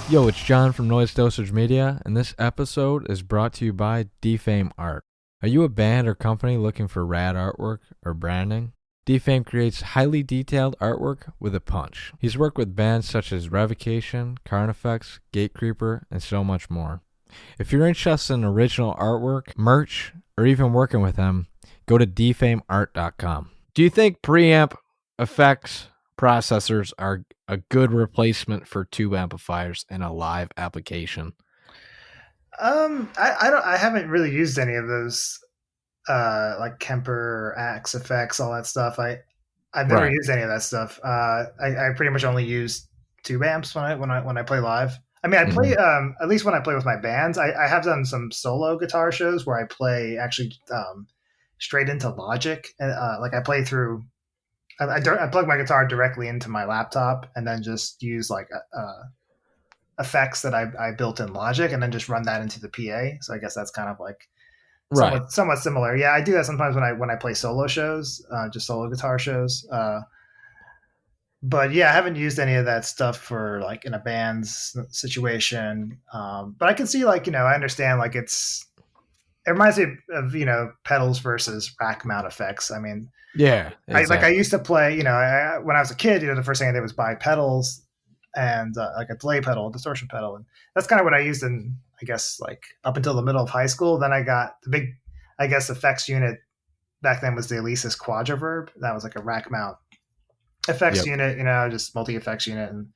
Yo, it's John from Noise Dosage Media, and this episode is brought to you by Defame Art. Are you a band or company looking for rad artwork or branding? Defame creates highly detailed artwork with a punch. He's worked with bands such as Revocation, Carnifex, Gatecreeper, and so much more. If you're interested in original artwork, merch, or even working with him, go to defameart.com. Do you think preamp effects processors are a good replacement for tube amplifiers in a live application? I haven't really used any of those like Kemper, Axe effects, all that stuff. I've never used any of that stuff. I pretty much only use tube amps when I play live. I mean, I play at least when I play with my bands. I have done some solo guitar shows where I play actually straight into Logic, and like I play through. I plug my guitar directly into my laptop and then just use like effects that I built in Logic and then just run that into the PA. So I guess that's kind of like somewhat similar. Yeah, I do that sometimes when I play solo shows, just solo guitar shows. But yeah, I haven't used any of that stuff for like in a band's situation. But I can see like, I understand like it reminds me of, pedals versus rack mount effects. I mean, yeah, exactly. I used to play, when I was a kid, the first thing I did was buy pedals and like a delay pedal, a distortion pedal. And that's kind of what I used in, I guess, like up until the middle of high school. Then I got the big, I guess, effects unit back then was the Alesis Quadriverb. That was like a rack mount effects unit, just multi-effects unit. And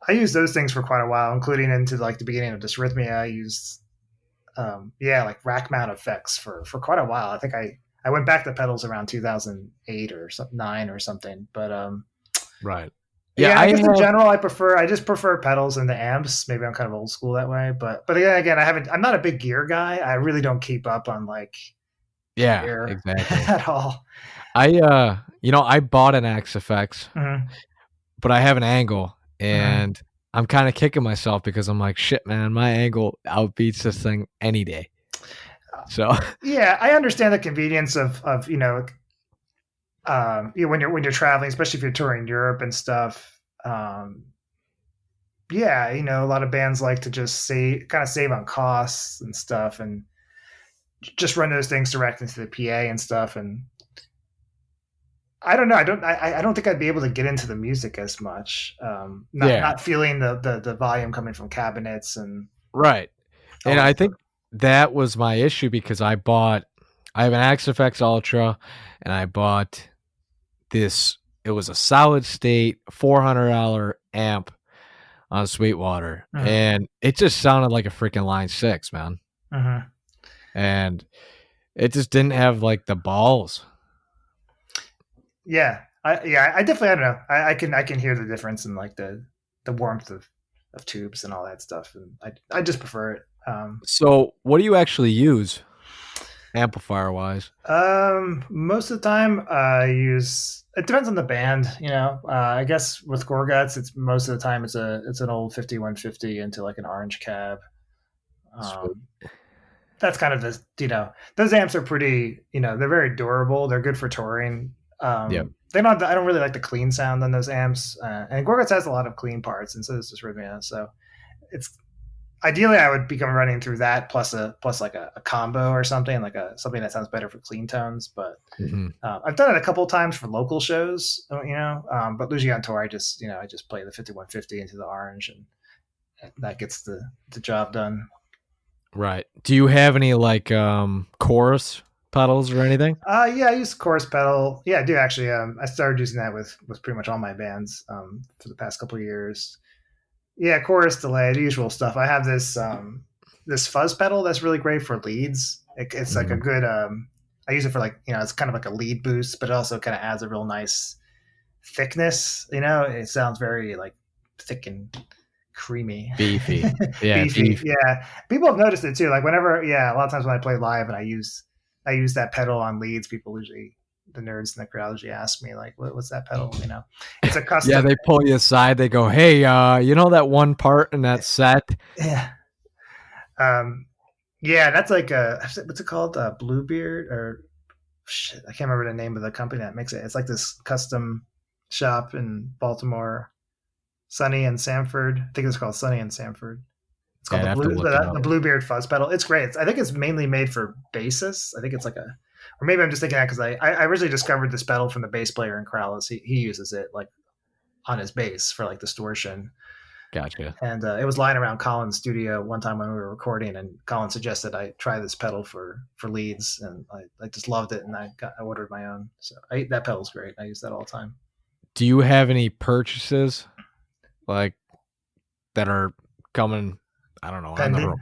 I used those things for quite a while, including into like the beginning of Dysrhythmia. I used, like rack mount effects for quite a while. I think I went back to pedals around 2008 or 9 or something, but right. Yeah, I guess in general, I just prefer pedals and the amps. Maybe I'm kind of old school that way, but again, I'm not a big gear guy. I really don't keep up on like gear exactly at all. I bought an Axe Effects, but I have an angle, and I'm kind of kicking myself because I'm like, shit, man, my angle outbeats this thing any day. So yeah, I understand the convenience of when you're traveling, especially if you're touring Europe and stuff. A lot of bands like to just save on costs and stuff, and just run those things direct into the PA and stuff. And I don't know. I don't think I'd be able to get into the music as much. Not feeling the volume coming from cabinets and right. And I think that was my issue because I have an Axe Effects Ultra, and I bought this. It was a solid state $400 amp on Sweetwater, and it just sounded like a freaking Line 6, man. And it just didn't have like the balls. Yeah, I definitely, I don't know. I can hear the difference in like the warmth of tubes and all that stuff, and I just prefer it. So what do you actually use amplifier wise? Most of the time I use, it depends on the band, I guess with Gorguts, it's most of the time it's an old 5150 into like an orange cab. That's kind of those amps are pretty, they're very durable. They're good for touring. I don't really like the clean sound on those amps. And Gorguts has a lot of clean parts, and so does Dysrhythmia. So it's ideally I would become running through that plus like a combo or something, like something that sounds better for clean tones. But I've done it a couple of times for local shows, but usually on tour I just play the 5150 into the orange, and that gets the job done. Right. Do you have any like chorus pedals or anything? I use chorus pedal. Yeah, I do actually. I started using that with pretty much all my bands for the past couple of years. Yeah, chorus delay, the usual stuff. I have this this fuzz pedal that's really great for leads. It's like a good. I use it for like it's kind of like a lead boost, but it also kind of adds a real nice thickness. It sounds very like thick and creamy, beefy. Yeah, beefy. Yeah, people have noticed it too. Like whenever, a lot of times when I play live and I use that pedal on leads, people usually, the nerds in the crowd usually ask me like, what's that pedal? It's a custom. Yeah, they pull you aside. They go, hey, that one part in that set? Yeah. That's like what's it called? Bluebeard or shit. I can't remember the name of the company that makes it. It's like this custom shop in Baltimore. Sonny and Sanford. I think it's called Sonny and Sanford. It's Yeah, called I'd have to look it up. the Bluebeard fuzz pedal. It's great. I think it's mainly made for bassists. I think it's like or maybe I'm just thinking that because I originally discovered this pedal from the bass player in Corrales. He uses it like on his bass for like distortion. Gotcha. And it was lying around Colin's studio one time when we were recording, and Colin suggested I try this pedal for leads, and I just loved it, and I ordered my own. So that pedal's great. I use that all the time. Do you have any purchases like that are coming? I don't know. Pending.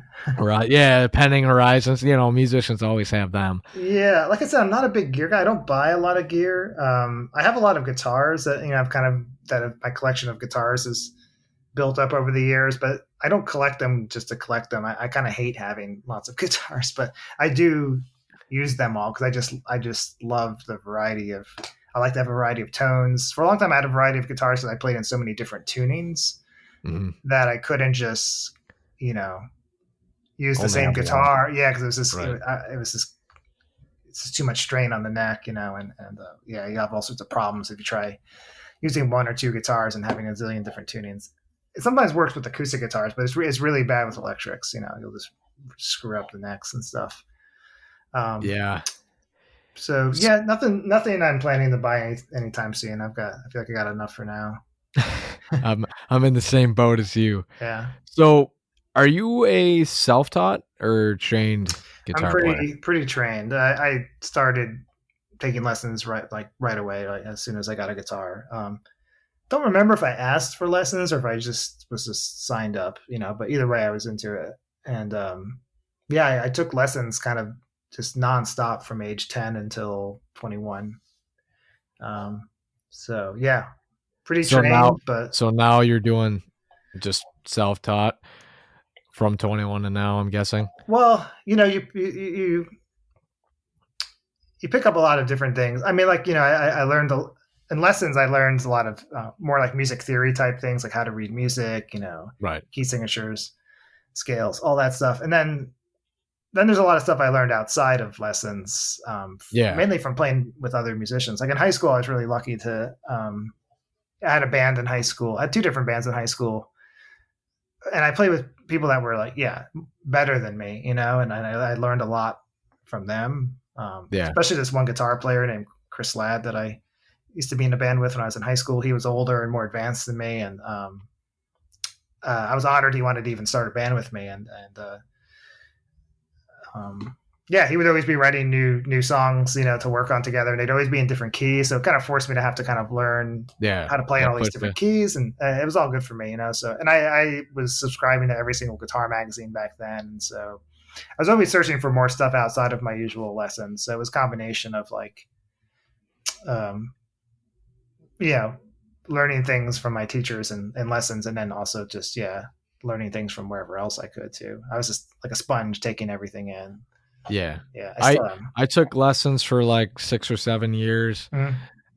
Yeah, pending horizons. You know, musicians always have them. Yeah, like I said, I'm not a big gear guy. I don't buy a lot of gear. I have a lot of guitars that I've my collection of guitars is built up over the years, but I don't collect them just to collect them. I kind of hate having lots of guitars, but I do use them all because I just love the variety of. I like to have a variety of tones. For a long time, I had a variety of guitars that I played in so many different tunings that I couldn't just use the same guitar. Yeah, because it was just it's just too much strain on the neck, and you have all sorts of problems if you try using one or two guitars and having a zillion different tunings. It sometimes works with acoustic guitars, but it's really bad with electrics. You'll just screw up the necks and stuff. Yeah. So yeah, nothing I'm planning to buy anytime soon. I feel like I got enough for now. I'm in the same boat as you. Yeah. So, are you a self-taught or trained guitar player? I'm pretty trained. I started taking lessons right away, like as soon as I got a guitar. Don't remember if I asked for lessons or if I just was just signed up, but either way I was into it. And I took lessons kind of just nonstop from age 10 until 21. So yeah, pretty trained. So now you're doing just self-taught from 21 to now, I'm guessing. Well, you pick up a lot of different things. I mean, like, I learned in lessons, I learned a lot of more like music theory type things, like how to read music, right, key signatures, scales, all that stuff. And then there's a lot of stuff I learned outside of lessons, mainly from playing with other musicians. Like in high school, I was really lucky to, I had a band in high school. I had two different bands in high school. And I played with people that were like, better than me, and I learned a lot from them. Especially this one guitar player named Chris Ladd that I used to be in a band with when I was in high school. He was older and more advanced than me. And I was honored he wanted to even start a band with me. He would always be writing new songs, to work on together, and they'd always be in different keys. So it kind of forced me to have to kind of learn how to play in all these different keys, and it was all good for me, So, and I was subscribing to every single guitar magazine back then, and so I was always searching for more stuff outside of my usual lessons. So it was a combination of like, learning things from my teachers and lessons, and then also just learning things from wherever else I could too. I was just like a sponge taking everything in. Yeah. I took lessons for like 6 or 7 years,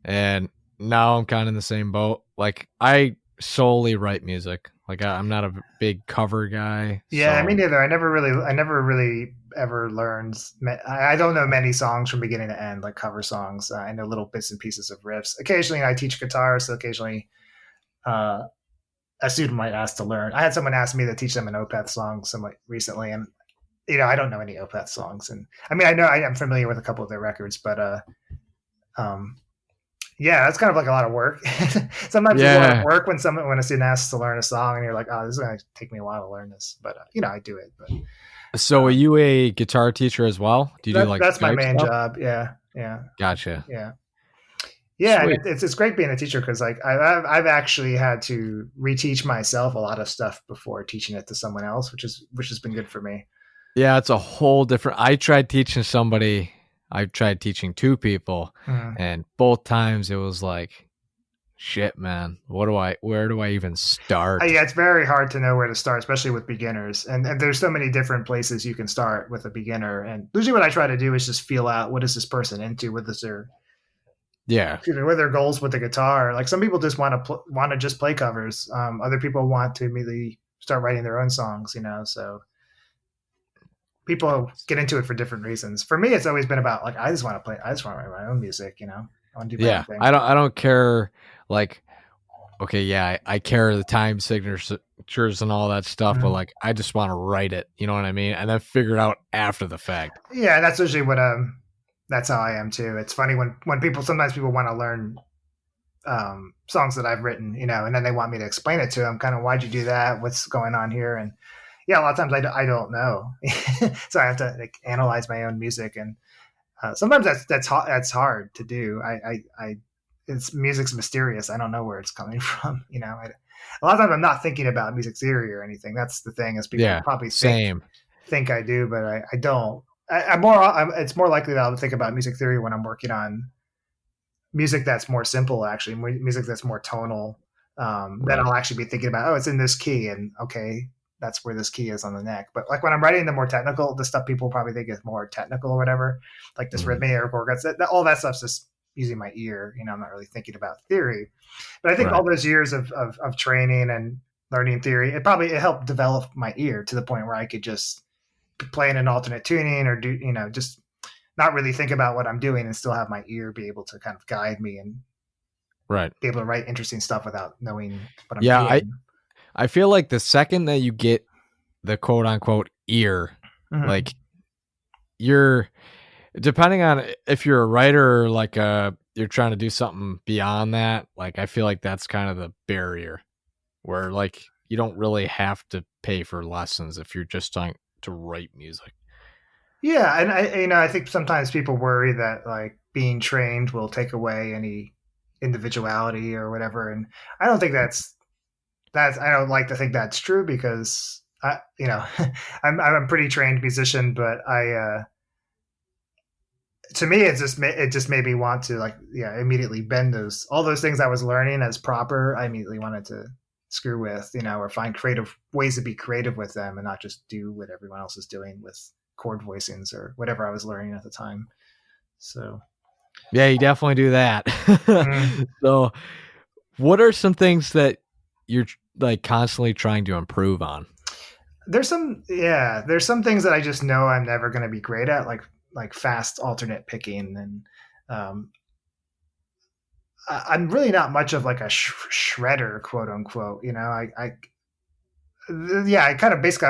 and now I'm kind of in the same boat. Like I solely write music. Like I'm not a big cover guy. Yeah, me neither. I never really ever learned. I don't know many songs from beginning to end, like cover songs. I know little bits and pieces of riffs. Occasionally, I teach guitar, so occasionally, a student might ask to learn. I had someone ask me to teach them an Opeth song somewhat recently, and I don't know any Opeth songs. And I mean, I know I'm familiar with a couple of their records, but it's kind of like a lot of work. Sometimes it's a lot of work when a student asks to learn a song, and you're like, oh, this is going to take me a while to learn this. But I do it. But so, are you a guitar teacher as well? Do you do like that's my main stuff? Job? Yeah. Gotcha. Yeah, and it's great being a teacher because like I've actually had to reteach myself a lot of stuff before teaching it to someone else, which has been good for me. Yeah, it's a whole different. I tried teaching two people, and both times it was like, shit, man. Where do I even start? Yeah, it's very hard to know where to start, especially with beginners. And there's so many different places you can start with a beginner. And usually what I try to do is just feel out, what is this person into? What is their what are their goals with the guitar? Like some people just want to just play covers. Other people want to immediately start writing their own songs, so people get into it for different reasons. For me, it's always been about like, I just want to write my own music, I want to do my own thing. I don't care like okay, yeah, I care the time signatures and all that stuff, but like I just want to write it, you know what I mean? And then figure it out after the fact. Yeah, that's usually what that's how I am too. It's funny when people sometimes people want to learn songs that I've written, you know, and then they want me to explain it to them, kind of why'd you do that? What's going on here? And yeah, a lot of times I don't know, so I have to like analyze my own music, and sometimes that's hard to do. It's music's mysterious. I don't know where it's coming from. You know, a lot of times I'm not thinking about music theory or anything. That's the thing, is people probably think I do, but I don't. It's more likely that I'll think about music theory when I'm working on music that's more simple, actually, music that's more tonal. Then I'll actually be thinking about, oh, it's in this key, and okay, that's where this key is on the neck. But like when I'm writing the more technical, the stuff people probably think is more technical or whatever, like Dysrhythmia or Gorguts, all that stuff's just using my ear. You know, I'm not really thinking about theory. But I think all those years of training and learning theory, it helped develop my ear to the point where I could just play in an alternate tuning or do, you know, just not really think about what I'm doing and still have my ear be able to kind of guide me and be able to write interesting stuff without knowing what I'm doing. I feel like the second that you get the quote unquote ear, like you're, depending on if you're a writer or like you're trying to do something beyond that, like I feel like that's kind of the barrier where like you don't really have to pay for lessons if you're just trying to write music. Yeah, and I think sometimes people worry that like being trained will take away any individuality or whatever, and I don't think that's I don't like to think that's true, because I'm a pretty trained musician, but to me it just made me want to like immediately bend all those things I was learning as proper. I immediately wanted to screw with, you know, or find creative ways to be creative with them and not just do what everyone else is doing with chord voicings or whatever I was learning at the time. So yeah, you definitely do that. So what are some things that you're like constantly trying to improve on? There's some things that I just know I'm never going to be great at, like fast alternate picking, and I'm really not much of like a shredder, quote unquote. You know, I kind of basically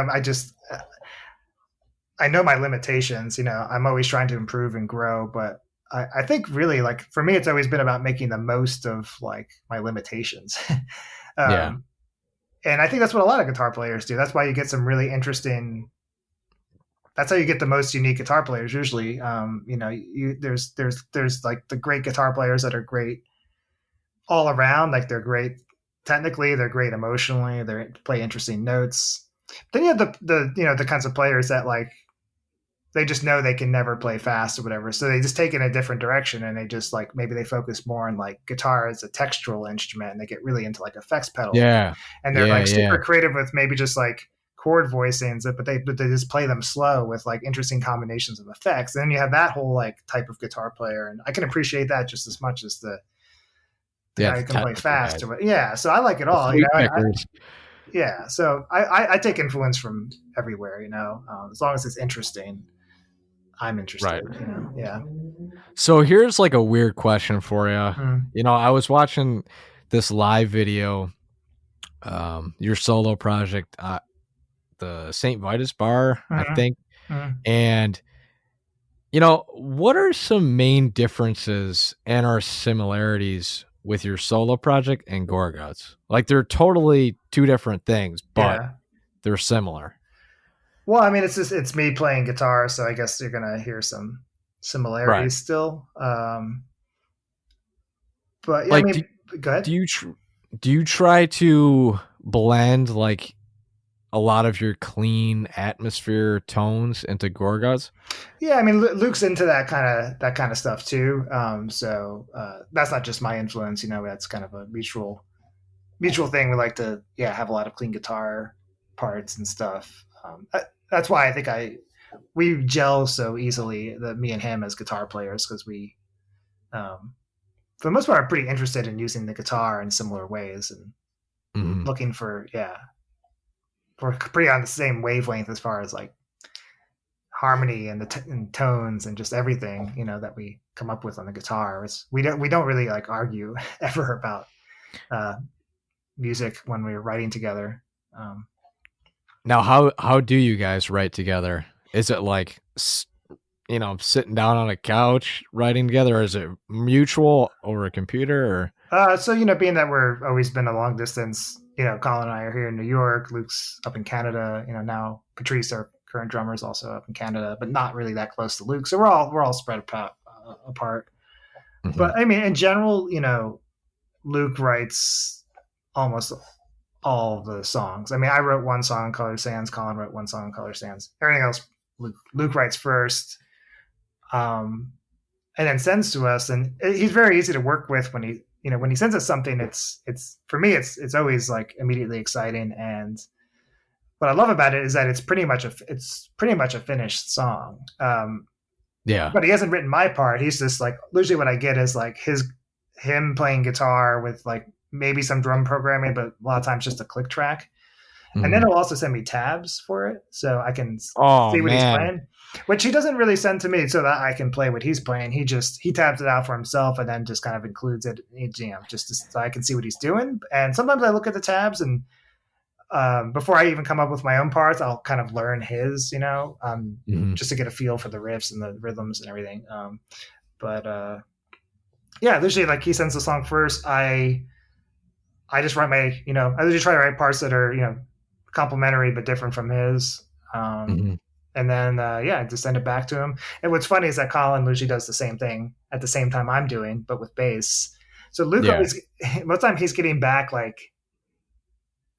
I know my limitations. You know, I'm always trying to improve and grow, but I think really like for me, it's always been about making the most of like my limitations. And I think that's what a lot of guitar players do. That's why you get some really interesting. That's how you get the most unique guitar players usually. You know, there's like the great guitar players that are great all around. Like they're great technically, they're great emotionally, they play interesting notes. Then you have the kinds of players that like they just know they can never play fast or whatever, so they just take it in a different direction, and they just like maybe they focus more on like guitar as a textural instrument, and they get really into like effects pedals. And they're super creative with maybe just like chord voicings, but they just play them slow with like interesting combinations of effects. And then you have that whole like type of guitar player, and I can appreciate that just as much as the guy who can play fast. So I like it all. You know, so I take influence from everywhere. You know, as long as it's interesting, I'm interested. You know? So here's like a weird question for you. You know, I was watching this live video, your solo project, the St. Vitus Bar, I think. And, you know, what are some main differences and or similarities with your solo project and Gorguts? Like they're totally two different things, but they're similar. Well, I mean, it's me playing guitar, so I guess you're gonna hear some similarities still. But yeah, like, I mean, go ahead. Do you try to blend like a lot of your clean atmosphere tones into Gorguts? Yeah, I mean, Luke's into that kind of stuff too. So that's not just my influence. You know, that's kind of a mutual thing. We like to have a lot of clean guitar parts and stuff. That's why I think we gel so easily, me and him as guitar players, because we, for the most part, are pretty interested in using the guitar in similar ways and looking for we're pretty on the same wavelength as far as like harmony and and tones and just everything, you know, that we come up with on the guitar. We don't really like argue ever about music when we were writing together. Now, how do you guys write together? Is it like, sitting down on a couch writing together, or is it mutual over a computer? So, being that we're always been a long distance, Colin and I are here in New York, Luke's up in Canada, now Patrice, our current drummer, is also up in Canada, but not really that close to Luke. So we're all spread apart. Mm-hmm. But I mean, in general, Luke writes almost all the songs. I mean, I wrote one song, Color Sands. Colin wrote one song, Color Sands. Everything else, Luke writes first, and then sends to us. And he's very easy to work with when he sends us something. It's for me, it's always like immediately exciting. And what I love about it is that it's pretty much a finished song. Yeah. But he hasn't written my part. He's just like, usually what I get is like him playing guitar with like maybe some drum programming, but a lot of times just a click track. Mm-hmm. And then he'll also send me tabs for it, so I can see what he's playing, which he doesn't really send to me so that I can play what he's playing. He tabs it out for himself and then just kind of includes it, just so I can see what he's doing. And sometimes I look at the tabs and before I even come up with my own parts, I'll kind of learn his, just to get a feel for the riffs and the rhythms and everything. Yeah, usually like he sends the song first. I just write I usually try to write parts that are, complementary but different from his. And then, just send it back to him. And what's funny is that Colin usually does the same thing at the same time I'm doing, but with bass. So Luke always, most of the time he's getting back like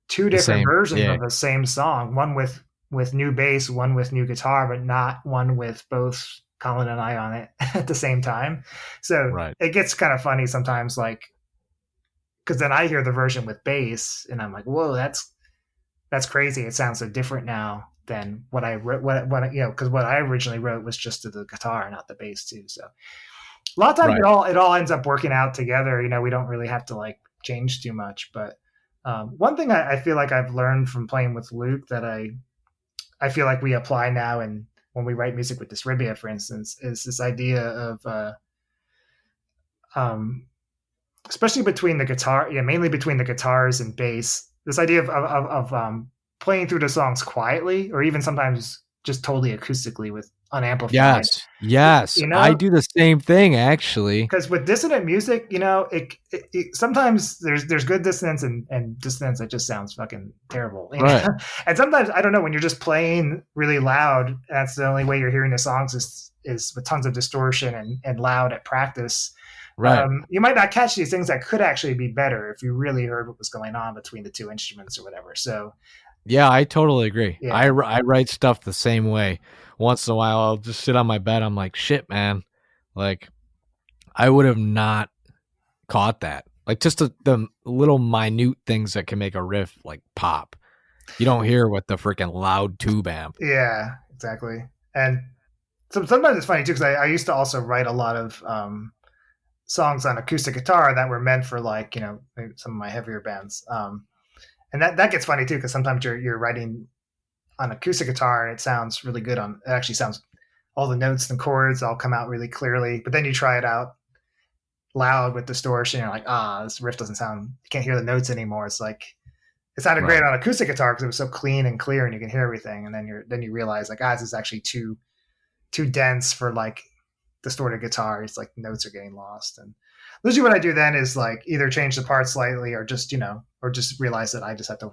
two different versions of the same song, one with new bass, one with new guitar, but not one with both Colin and I on it at the same time. So It gets kind of funny sometimes, like, because then I hear the version with bass and I'm like, whoa, that's crazy. It sounds so different now than what I wrote, because what I originally wrote was just to the guitar, not the bass too. So a lot of times it all ends up working out together. We don't really have to like change too much. But one thing I feel like I've learned from playing with Luke that I feel like we apply now, and when we write music with Dysrhythmia, for instance, is this idea of especially between the guitar, mainly between the guitars and bass, this idea of playing through the songs quietly, or even sometimes just totally acoustically with unamplified. Yes. I do the same thing, actually. Because with dissonant music, it sometimes there's good dissonance and dissonance that just sounds fucking terrible. Right. And sometimes, I don't know, when you're just playing really loud, that's the only way you're hearing the songs is with tons of distortion and loud at practice. Right. You might not catch these things that could actually be better if you really heard what was going on between the two instruments or whatever. So, yeah, I totally agree. Yeah. I write stuff the same way. Once in a while, I'll just sit on my bed. I'm like, shit, man. Like, I would have not caught that. Like, just the little minute things that can make a riff, like, pop. You don't hear with the freaking loud tube amp. Yeah, exactly. And sometimes it's funny, too, because I used to also write a lot of songs on acoustic guitar that were meant for, like, some of my heavier bands. And that gets funny, too, because sometimes you're writing on acoustic guitar and it sounds really good it actually sounds, all the notes and chords all come out really clearly, but then you try it out loud with distortion, you're like, this riff doesn't sound, you can't hear the notes anymore. It's like, it sounded great on acoustic guitar because it was so clean and clear and you can hear everything. And then you realize, like, this is actually too dense for like distorted guitar. It's like notes are getting lost. And usually what I do then is like either change the part slightly or just, or just realize that I just have to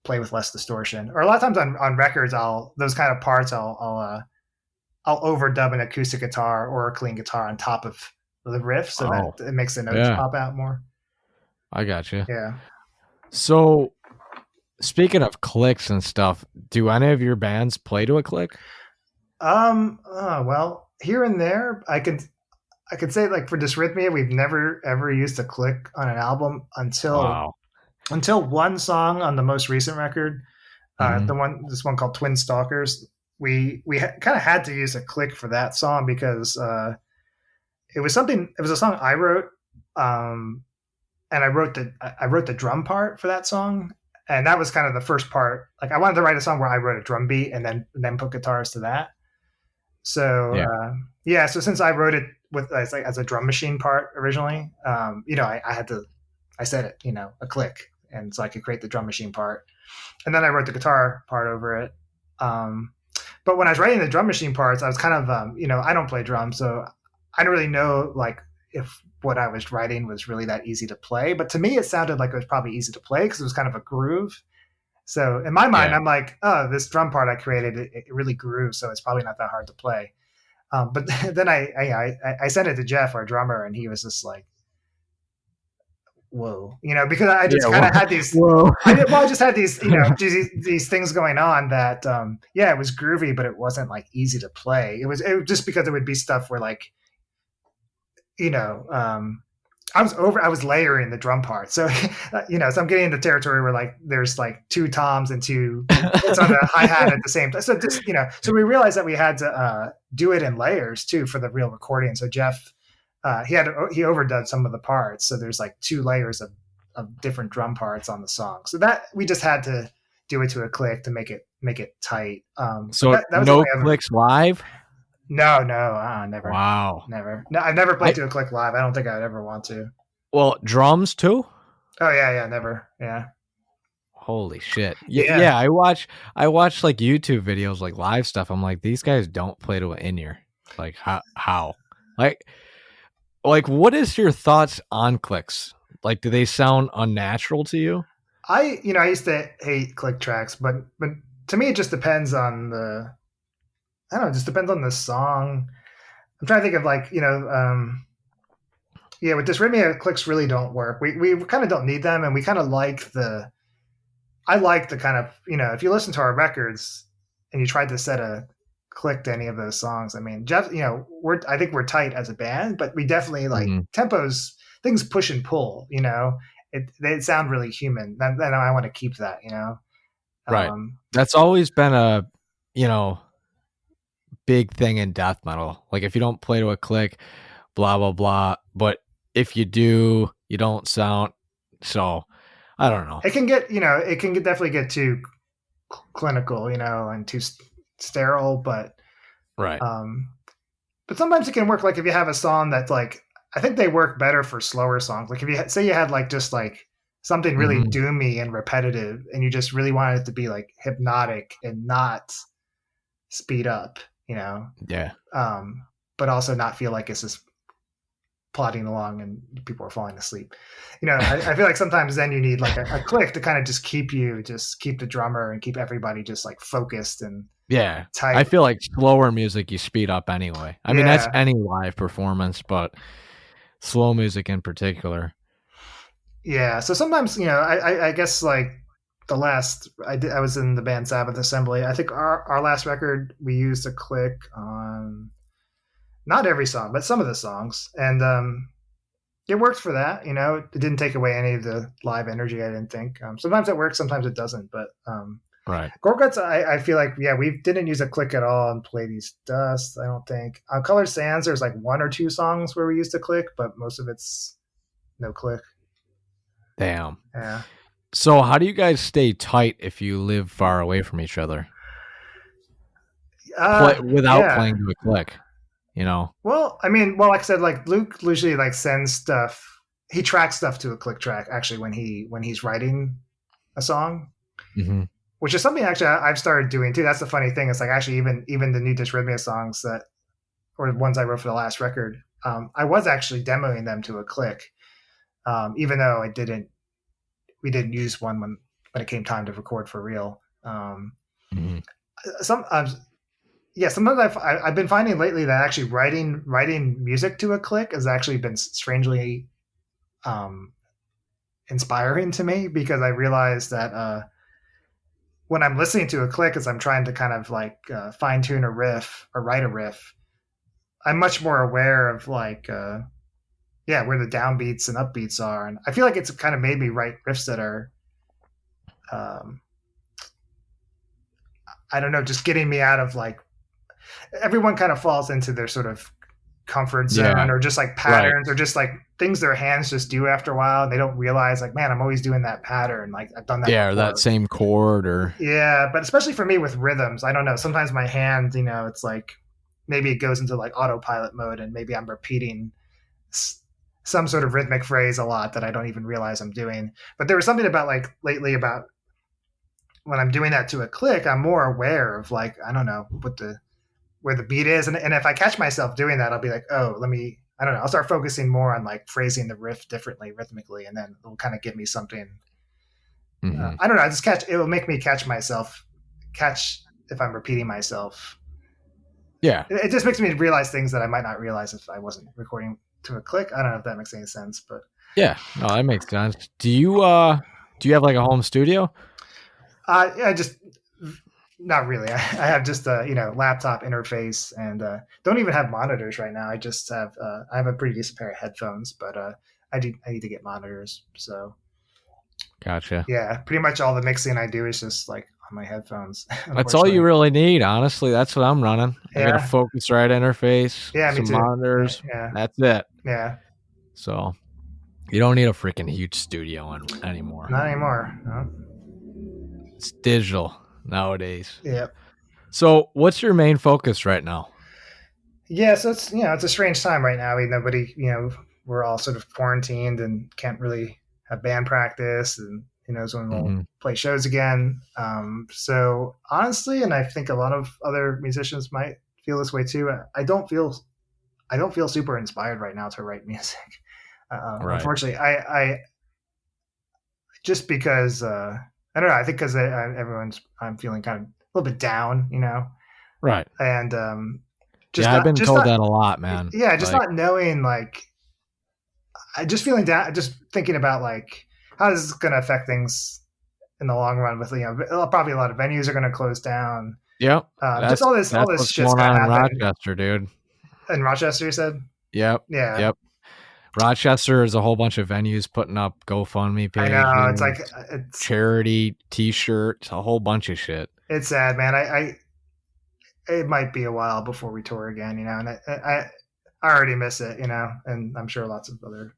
play with less distortion. Or a lot of times on records, those kind of parts, I'll overdub an acoustic guitar or a clean guitar on top of the riff so that it makes the notes pop out more. I got you. Yeah. So, speaking of clicks and stuff, do any of your bands play to a click? Well, here and there, I could say, like, for Dysrhythmia, we've never ever used a click on an album until one song on the most recent record, this one called Twin Stalkers. We kind of had to use a click for that song because it was a song I wrote, and I wrote the drum part for that song, and that was kind of the first part. Like, I wanted to write a song where I wrote a drum beat and then put guitars to that. So so since I wrote it as a drum machine part originally, I said it, a click. and so I could create the drum machine part. And then I wrote the guitar part over it. But when I was writing the drum machine parts, I was kind of, I don't play drums, so I don't really know like if what I was writing was really that easy to play. But to me, it sounded like it was probably easy to play because it was kind of a groove. So in my mind, I'm like, oh, this drum part I created, it really grew, so it's probably not that hard to play. But then I sent it to Jeff, our drummer, and he was just like, whoa, because I just kind of had these, I just had these, these things going on that, it was groovy, but it wasn't like easy to play. It was just because it would be stuff where like, I was layering the drum part. So, so I'm getting into territory where like, there's like 2 toms and 2 hits on the hi-hat at the same time. So just, so we realized that we had to do it in layers too for the real recording. So Jeff, he overdubbed some of the parts. So there's like 2 layers of different drum parts on the song. So that we just had to do it to a click to make it tight. So that was no clicks live? No, never. Wow. Never. No, I've never played to a click live. I don't think I'd ever want to. Well, drums too? Oh yeah, never. Yeah. Holy shit. Yeah, I watch like YouTube videos, like live stuff. I'm like, these guys don't play to an in-ear. Like how? Like what is your thoughts on clicks? Like, do they sound unnatural to you? I used to hate click tracks, but to me it just depends on it just depends on the song. I'm trying to think of like, with Dysrhythmia, clicks really don't work. We kind of don't need them, and we kind of like I like the kind of, if you listen to our records and you tried to set a click to any of those songs, I mean, Jeff, I think we're tight as a band, but we definitely like tempos, things push and pull, they sound really human. Then I want to keep that, Right. That's always been a, big thing in death metal. Like if you don't play to a click, blah blah blah, but if you do, you don't sound. So I don't know. It can get definitely get too clinical, and too sterile, but right. But sometimes it can work. Like if you have a song that's like, I think they work better for slower songs. Like if you say you had like just like something really doomy and repetitive, and you just really wanted it to be like hypnotic and not speed up. Yeah. But also not feel like it's just plodding along and people are falling asleep. I feel like sometimes then you need like a click to kind of just keep the drummer and keep everybody just like focused and tight. I feel like slower music you speed up anyway. I mean, that's any live performance, but slow music in particular. Yeah. So sometimes, I guess like the last I was in the band Sabbath Assembly. I think our last record we used a click on not every song, but some of the songs, and it worked for that. It didn't take away any of the live energy. I didn't think. Sometimes it works, sometimes it doesn't. But right, Gorguts, I feel like we didn't use a click at all and Play These Dust. I don't think. On Colored Sands, there's like 1 or 2 songs where we used a click, but most of it's no click. Damn. Yeah. So how do you guys stay tight if you live far away from each other? Without playing to a click, Well, I mean, like I said, like Luke usually like sends stuff. He tracks stuff to a click track actually when he's writing a song, which is something actually I've started doing too. That's the funny thing. It's like actually even the new Dysrhythmia songs or ones I wrote for the last record, I was actually demoing them to a click, even though we didn't use one when it came time to record for real. Sometimes I've been finding lately that actually writing music to a click has actually been strangely inspiring to me, because I realized that when I'm listening to a click, as I'm trying to kind of like fine tune a riff or write a riff, I'm much more aware of like where the downbeats and upbeats are, and I feel like it's kind of made me write riffs that are I don't know, just getting me out of like, everyone kind of falls into their sort of comfort zone or just like patterns or just like things their hands just do after a while, and they don't realize like, man, I'm always doing that pattern, like I've done that before. Or that same chord but especially for me with rhythms, I don't know, sometimes my hand, it's like maybe it goes into like autopilot mode and maybe I'm repeating some sort of rhythmic phrase a lot that I don't even realize I'm doing. But there was something about like lately about when I'm doing that to a click, I'm more aware of like, I don't know what the where the beat is, and if I catch myself doing that, I'll be like, oh, let me. I don't know. I'll start focusing more on like phrasing the riff differently rhythmically, and then it'll kind of give me something. I don't know. I just catch. It will make me catch myself. Catch if I'm repeating myself. Yeah. It just makes me realize things that I might not realize if I wasn't recording to a click. I don't know if that makes any sense, but yeah, no, that makes sense. Do you have like a home studio? I just not really. I have just a laptop interface and don't even have monitors right now. I just have I have a pretty decent pair of headphones, but I need to get monitors. So Gotcha. yeah, pretty much all the mixing I do is just like on my headphones. That's all you really need, honestly. That's what I'm running. I got a Focusrite interface, some monitors. Yeah. That's it. Yeah. So you don't need a freaking huge studio anymore. Not anymore. No. It's digital nowadays. Yeah. So what's your main focus right now? Yeah, so it's it's a strange time right now. I mean, nobody, we're all sort of quarantined and can't really have band practice, and who knows when we'll play shows again. So honestly, and I think a lot of other musicians might feel this way too. I don't feel super inspired right now to write music. Right. Unfortunately, I just because I don't know. I think because I'm feeling kind of a little bit down, Right. And I've been told that a lot, man. Yeah, just not knowing, like, I just feeling down, just thinking about like how this is going to affect things in the long run. With probably a lot of venues are going to close down. Yep, just all this shit's going on in Rochester, dude. In Rochester, you said? Yep. Yeah. Yep. Rochester is a whole bunch of venues putting up GoFundMe pages. I know, it's like charity T-shirts, a whole bunch of shit. It's sad, man. It might be a while before we tour again, and I already miss it, and I'm sure lots of other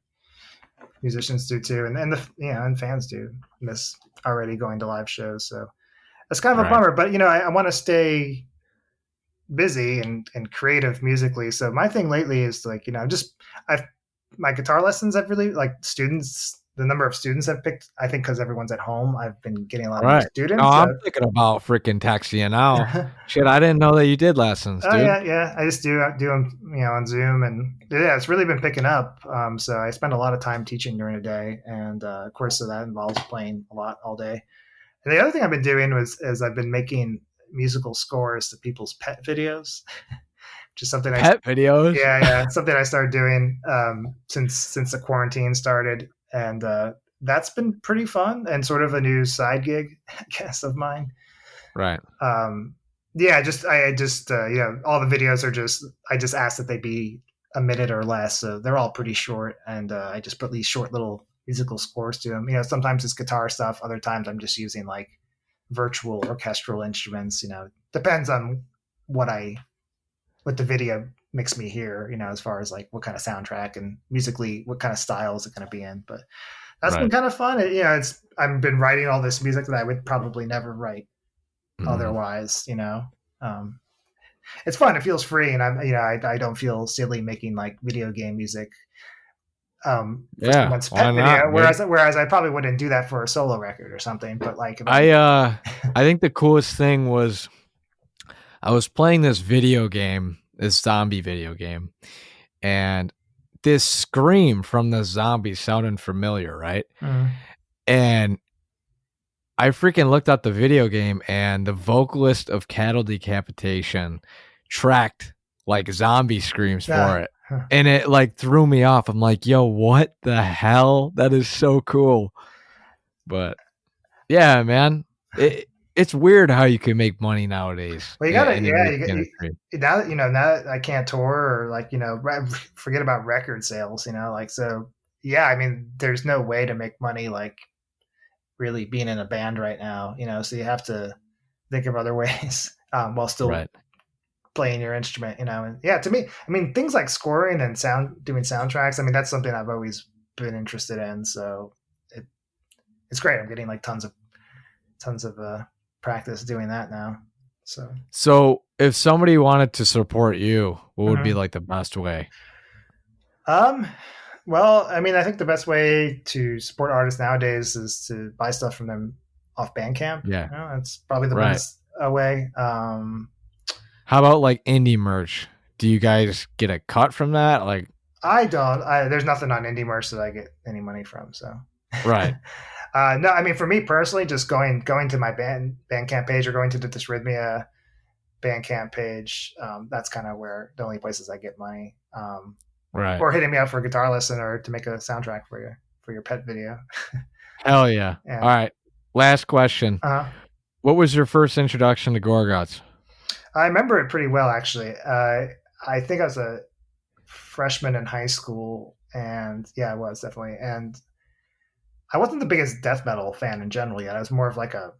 musicians do too, and and fans do miss already going to live shows. So that's kind of a bummer, but I want to stay busy and creative musically. So my thing lately is like, my guitar lessons have really, like, the number of students I've picked, I think because everyone's at home, I've been getting a lot of students. Oh, I'm thinking about freaking texting you now. Shit, I didn't know that you did lessons, dude. Yeah. I just do them, on Zoom, and yeah, it's really been picking up. So I spend a lot of time teaching during the day, and of course, so that involves playing a lot all day. And the other thing I've been doing is I've been making musical scores to people's pet videos. Which is something videos. Yeah, something I started doing since the quarantine started, and that's been pretty fun and sort of a new side gig, I guess, of mine. Right. Yeah, I just all the videos are I just ask that they be a minute or less, so they're all pretty short, and I just put these short little musical scores to them. Sometimes it's guitar stuff, other times I'm just using like virtual orchestral instruments. Depends on what the video makes me hear, as far as like what kind of soundtrack and musically what kind of style is it going to be in. But that's been kind of fun. I've been writing all this music that I would probably never write otherwise. It's fun. It feels free, and I don't feel silly making like video game music. Someone's pet video, whereas I probably wouldn't do that for a solo record or something. But like, I think the coolest thing was, I was playing this zombie video game, and this scream from the zombie sounded familiar, right? And I freaking looked up the video game, and the vocalist of Cattle Decapitation tracked like zombie screams for it. And it like threw me off. I'm like, yo, what the hell? That is so cool. But yeah, man, it's weird how you can make money nowadays. Well, you gotta, now that I can't tour, or like, forget about record sales, like, so yeah, I mean, there's no way to make money like really being in a band right now, so you have to think of other ways while still playing your instrument, and yeah, to me, I mean, things like scoring and doing soundtracks, I mean, that's something I've always been interested in, so it's great. I'm getting like tons of practice doing that now. So if somebody wanted to support you, what would be like the best way? Well, I mean, I think the best way to support artists nowadays is to buy stuff from them off Bandcamp. Yeah. That's probably the Right. best way. How about like indie merch? Do you guys get a cut from that? Like, I don't. There's nothing on indie merch that I get any money from. So, right. no, I mean, for me personally, just going to my Bandcamp page or going to the Dysrhythmia Bandcamp page, that's kind of where the only places I get money. Right. Or hitting me up for a guitar lesson or to make a soundtrack for your pet video. Hell yeah. Yeah. All right. Last question. Uh-huh. What was your first introduction to Gorguts? I remember it pretty well, actually. I think I was a freshman in high school, and yeah, I was definitely. And I wasn't the biggest death metal fan in general yet. I was more of like a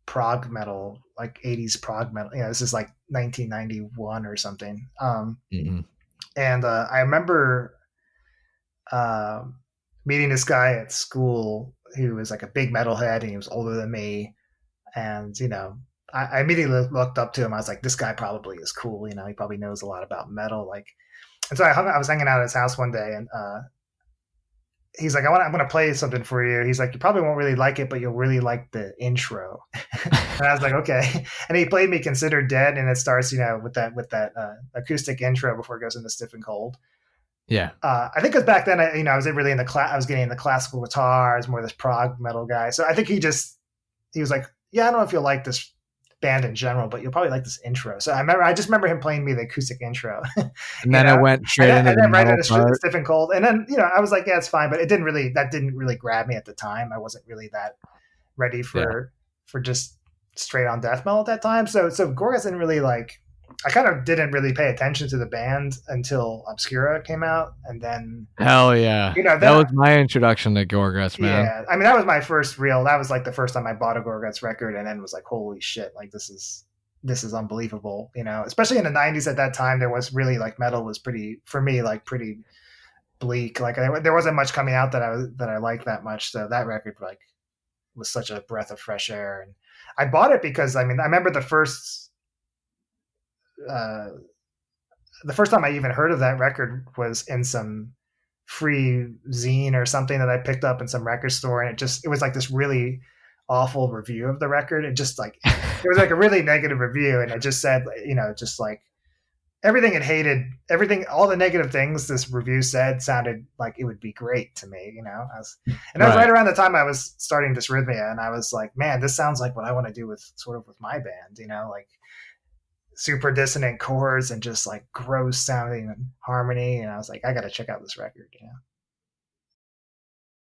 prog metal, like 80s prog metal. This is like 1991 or something. Mm-hmm. And I remember meeting this guy at school who was like a big metalhead, and he was older than me. And, I immediately looked up to him. I was like, this guy probably is cool. He probably knows a lot about metal. Like, and so I was hanging out at his house one day, and he's like, I'm going to play something for you. He's like, you probably won't really like it, but you'll really like the intro. And I was like, okay. And he played me Considered Dead, and it starts, with that acoustic intro before it goes into Stiff and Cold. Yeah. I think because back then, I was really I was getting into classical guitar. I was more this prog metal guy. So I think he was like, yeah, I don't know if you'll like this band in general, but you'll probably like this intro. So I just remember him playing me the acoustic intro. And then it went straight into the metal part. Stiff and Cold. And then, I was like, yeah, it's fine. But that didn't really grab me at the time. I wasn't really that ready for just straight on death metal at that time. So Gorguts didn't really I kind of didn't really pay attention to the band until Obscura came out, and then hell yeah, that was my introduction to Gorguts, man. Yeah, I mean that was my first real. That was like the first time I bought a Gorguts record, and then was like, holy shit, like this is unbelievable, Especially in the '90s at that time, there was really metal was pretty for me pretty bleak. Like there wasn't much coming out that I liked that much. So that record was such a breath of fresh air, and I bought it because I remember the first time I even heard of that record was in some free zine or something that I picked up in some record store, and it was like this really awful review of the record. It just it was like a really negative review, and it just said, just like everything it hated, all the negative things this review said sounded like it would be great to me, that was right around the time I was starting Dysrhythmia, and I was like, man, this sounds like what I want to do with my band, like super dissonant chords and just like gross sounding harmony. And I was like, I got to check out this record.